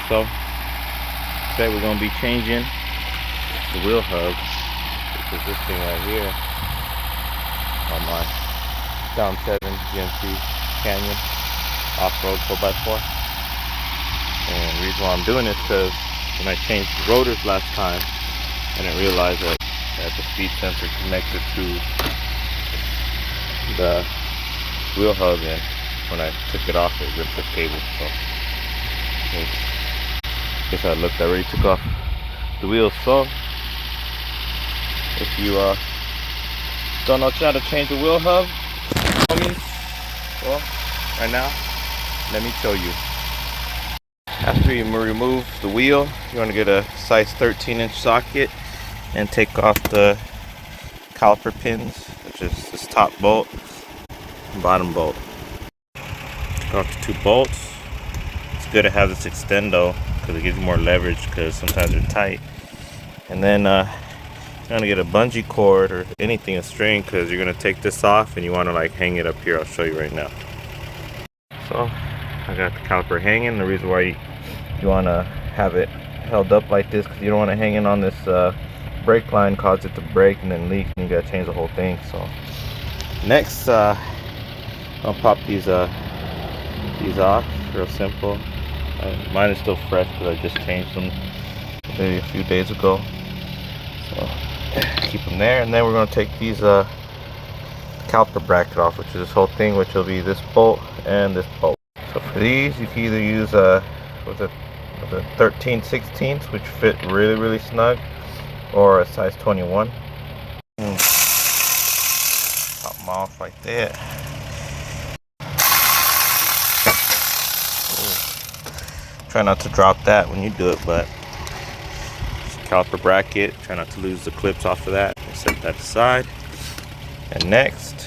So today we're going to be changing the wheel hubs, which is this thing right here on my down 7 GMC Canyon off-road 4x4. And the reason why I'm doing this is because when I changed the rotors last time, I didn't realize that the speed sensor connected to the wheel hub, and when I took it off it ripped the cable. So I guess I looked, I already took off the wheels. So if you don't know how to change the wheel hub, well, right now let me show you. After you remove the wheel, you want to get a size 13-inch socket and take off the caliper pins, which is this top bolt and bottom bolt. Take off the 2 bolts. It's good to have this extendo because it gives you more leverage, because sometimes they're tight. And then you're gonna get a bungee cord or anything, a string, because you're gonna take this off and you want to like hang it up here. I'll show you right now. So I got the caliper hanging. The reason why you want to have it held up like this, because you don't want to hang it on this brake line, cause it to break and then leak, and you gotta change the whole thing. So next I'll pop these off. Real simple. Mine is still fresh because I just changed them maybe a few days ago. So keep them there, and then we're going to take these caliper bracket off, which is this whole thing, which will be this bolt and this bolt. So for these, you can either use the 13/16, which fit really snug, or a size 21. Pop them off like that. Try not to drop that when you do it, but caliper bracket, try not to lose the clips off of that. Set that aside. And next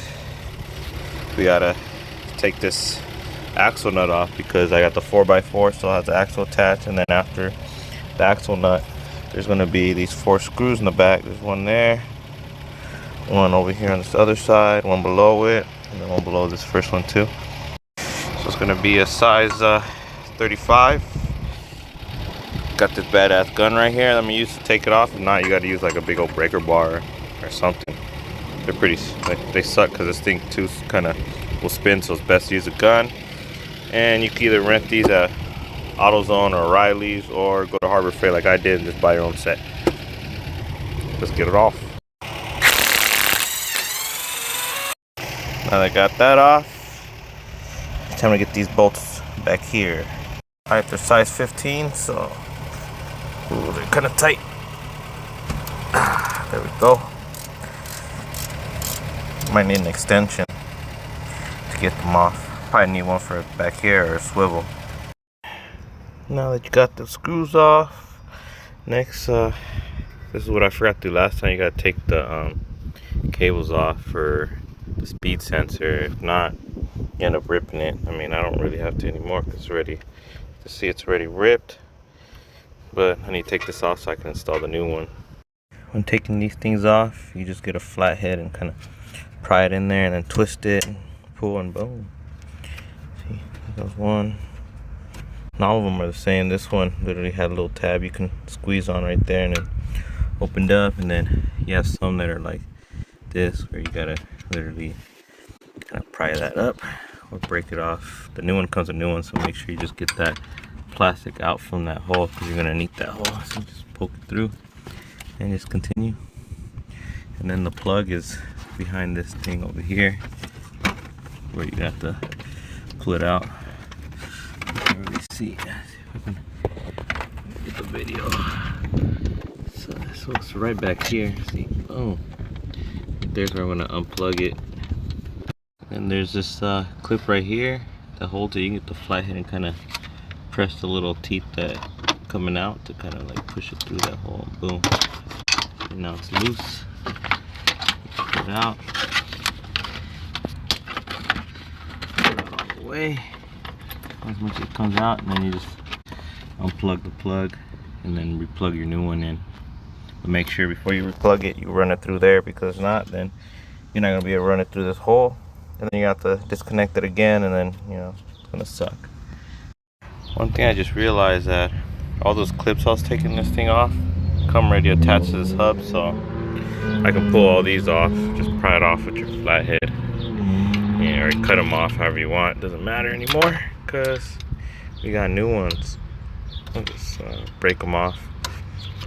we gotta take this axle nut off, because I got the 4x4 still has the axle attached, and then after the axle nut there's going to be these 4 screws in the back. There's one there, one over here on this other side, one below it, and then one below this first one too. So it's going to be a size 35. Got this badass gun right here that I'm gonna use to take it off. If not, you got to use like a big old breaker bar or something. They're pretty, they suck because this thing too kind of will spin, so it's best to use a gun. And you can either rent these at AutoZone or O'Reilly's, or go to Harbor Freight like I did and just buy your own set. Let's get it off. Now that I got that off, it's time to get these bolts back here. Alright, they're size 15, so ooh, they're kind of tight. There we go. Might need an extension to get them off. Probably need one for back here or a swivel. Now that you got the screws off, next this is what I forgot to do last time. You gotta take the cables off for the speed sensor. If not, you end up ripping it. I mean, I don't really have to anymore because it's already, to see it's already ripped. But I need to take this off so I can install the new one. When taking these things off, you just get a flat head and kind of pry it in there and then twist it and pull, and boom. See, there's one. And all of them are the same. This one literally had a little tab you can squeeze on right there, and then opened up. And then you have some that are like this, where you gotta literally kind of pry that up or break it off. The new one comes with a new one, so make sure you just get that plastic out from that hole, because you're gonna need that hole. So just poke it through and just continue. And then the plug is behind this thing over here, where you have to pull it out. You can't really see. If I can get the video. So it's right back here. See, oh, there's where I'm gonna unplug it. And there's this clip right here that holds it. You can get the flathead and kind of press the little teeth that coming out to kind of like push it through that hole. Boom. And now it's loose. Pull it out. Pull it all the way as much as it comes out, and then you just unplug the plug and then replug your new one in. But make sure before you replug it, you run it through there, because if not, then you're not gonna be able to run it through this hole, and then you have to disconnect it again, and then, you know, it's gonna suck. One thing I just realized that all those clips I was taking this thing off come already attached to this hub, so I can pull all these off. Just pry it off with your flathead, or cut them off however you want. Doesn't matter anymore because we got new ones. I'll just break them off.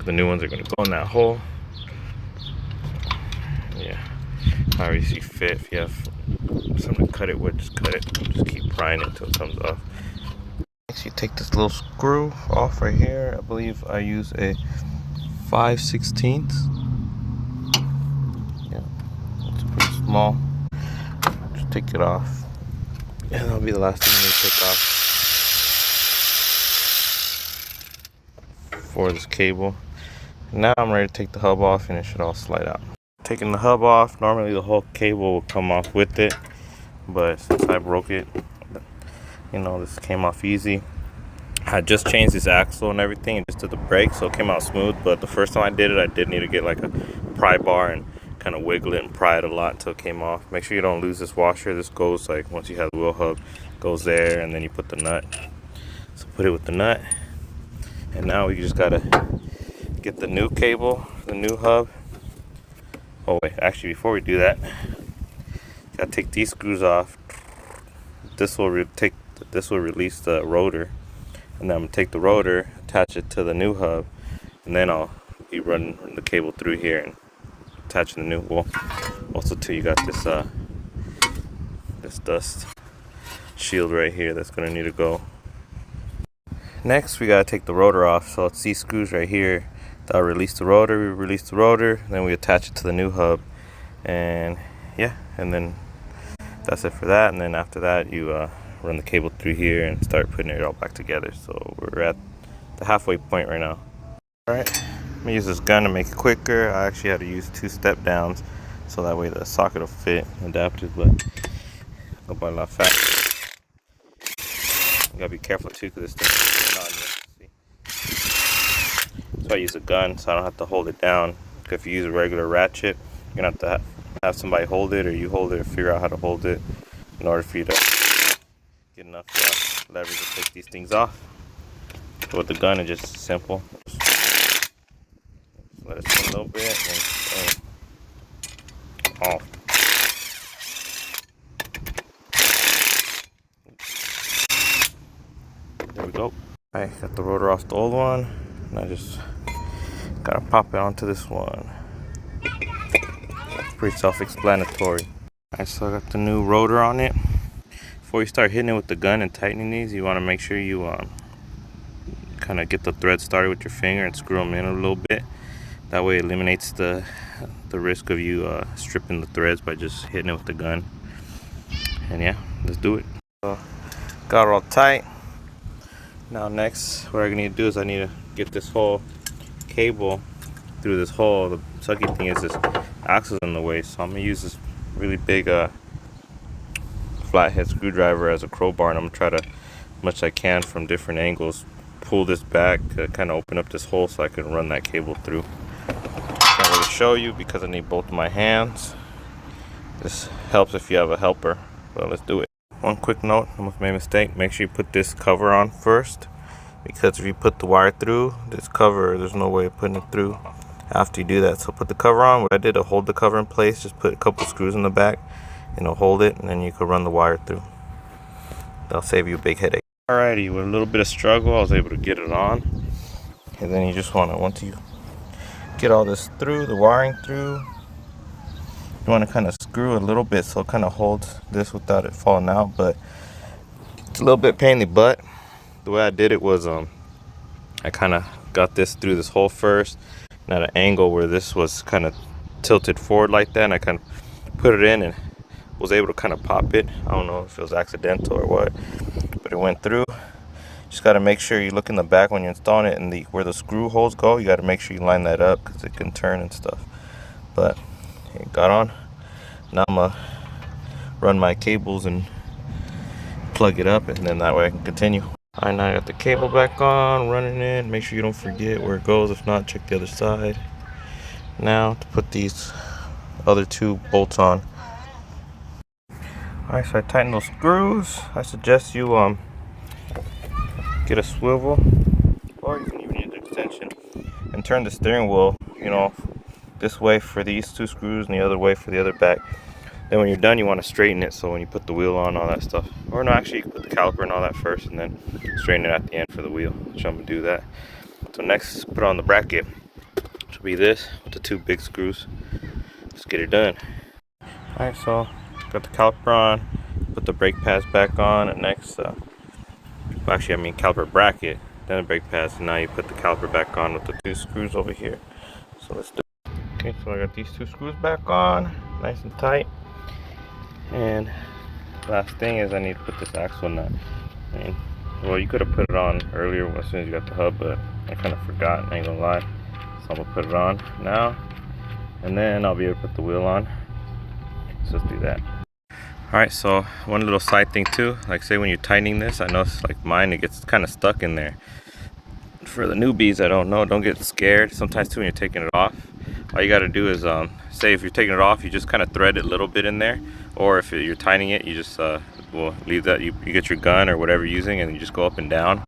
The new ones are gonna go in that hole. Yeah, however you see fit. If you have something to cut it with, just cut it. Just keep prying it until it comes off. Next, you take this little screw off right here. I believe I use a 5/16. Yeah, it's pretty small. Just take it off, and that'll be the last thing you take off for this cable. Now I'm ready to take the hub off, and it should all slide out. Taking the hub off, normally the whole cable will come off with it, but since I broke it, you know, this came off easy. I just changed this axle and everything and just did the brake, so it came out smooth. But the first time I did it, I did need to get like a pry bar and kind of wiggle it and pry it a lot until it came off. Make sure you don't lose this washer. This goes like once you have the wheel hub, goes there, and then you put the nut. So put it with the nut, and now we just gotta get the new cable, the new hub. Oh wait, actually before we do that, gotta take these screws off. This will release the rotor, and then I'm gonna take the rotor, attach it to the new hub, and then I'll be running the cable through here and attaching the new. Well, also too, you got this this dust shield right here that's gonna need to go. Next, we gotta take the rotor off. So it's these screws right here that'll release the rotor. We release the rotor, then we attach it to the new hub, and yeah, and then that's it for that. And then after that, you run the cable through here and start putting it all back together. So we're at the halfway point right now. All right, I'm gonna use this gun to make it quicker. I actually had to use 2 step downs so that way the socket will fit adapted, but go by a lot faster. You gotta be careful too because this thing is on you. See? So I use a gun so I don't have to hold it down. If you use a regular ratchet, you're gonna have to have somebody hold it, or you hold it, or figure out how to hold it in order for you to get enough leverage to take these things off. So with the gun, it's just simple. Just let it spin a little bit and off. There we go. I got the rotor off the old one, and I just gotta pop it onto this one. Pretty self-explanatory. Alright, so I got the new rotor on it. Before you start hitting it with the gun and tightening these, you want to make sure you kind of get the thread started with your finger and screw them in a little bit. That way it eliminates the risk of you stripping the threads by just hitting it with the gun. And yeah, let's do it. So, got it all tight. Now next, what I need to do is I need to get this whole cable through this hole. The sucky thing is this axle's in the way, so I'm gonna use this really big flathead screwdriver as a crowbar, and I'm gonna try to, as much as I can from different angles, pull this back to kind of open up this hole so I can run that cable through. Can't really show you because I need both of my hands. This helps if you have a helper, but let's do it. One quick note, I almost made a mistake. Make sure you put this cover on first, because if you put the wire through this cover, there's no way of putting it through after you do that. So put the cover on. What I did to hold the cover in place, just put a couple screws in the back, and it'll hold it, and then you can run the wire through. That'll save you a big headache. Alrighty, with a little bit of struggle, I was able to get it on. And then you just once you get all this through, the wiring through, you want to kind of screw a little bit so it kind of holds this without it falling out. But it's a little bit pain in the butt. The way I did it was I kind of got this through this hole first, and at an angle where this was kind of tilted forward like that, and I kind of put it in and was able to kind of pop it. I don't know if it was accidental or what, but it went through. Just got to make sure you look in the back when you're installing it, and where the screw holes go, you got to make sure you line that up because it can turn and stuff. But it got on. Now I'm gonna run my cables and plug it up, and then that way I can continue. Alright, now I got the cable back on, running it. Make sure you don't forget where it goes. If not, check the other side. Now to put these other 2 bolts on. Alright, so I tighten those screws. I suggest you get a swivel, or you can even use an extension and turn the steering wheel, you know, this way for these 2 screws and the other way for the other back. Then when you're done, you want to straighten it, so when you put the wheel on, all that stuff, or no, actually you can put the caliper and all that first and then straighten it at the end for the wheel, which I'm gonna do that. So next, put on the bracket, which will be this with the 2 big screws. Let's get it done. Alright, so got the caliper on, put the brake pads back on, and next, caliper bracket, then the brake pads, and now you put the caliper back on with the 2 screws over here. So let's do it. Okay, so I got these 2 screws back on, nice and tight. And last thing is I need to put this axle nut. Well, you could have put it on earlier as soon as you got the hub, but I kind of forgot, I ain't gonna lie. So I'm gonna put it on now, and then I'll be able to put the wheel on. So let's do that. Alright, so one little side thing too, like say when you're tightening this, I know it's like mine, it gets kind of stuck in there. For the newbies that don't know, don't get scared. Sometimes too when you're taking it off, all you got to do is say if you're taking it off, you just kind of thread it a little bit in there, or if you're tightening it, you just will leave that, you get your gun or whatever you're using, and you just go up and down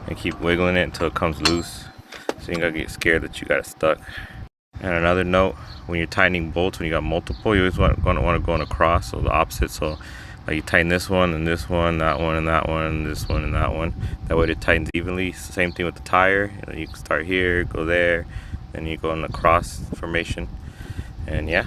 and keep wiggling it until it comes loose, so you gotta get scared that you got it stuck. And another note, when you're tightening bolts, when you got multiple, you always want to go on across, so the opposite. So like you tighten this one and this one, that one and that one, this one and that one, that way it tightens evenly. Same thing with the tire, you can start here, go there, then you go in the cross formation, and yeah.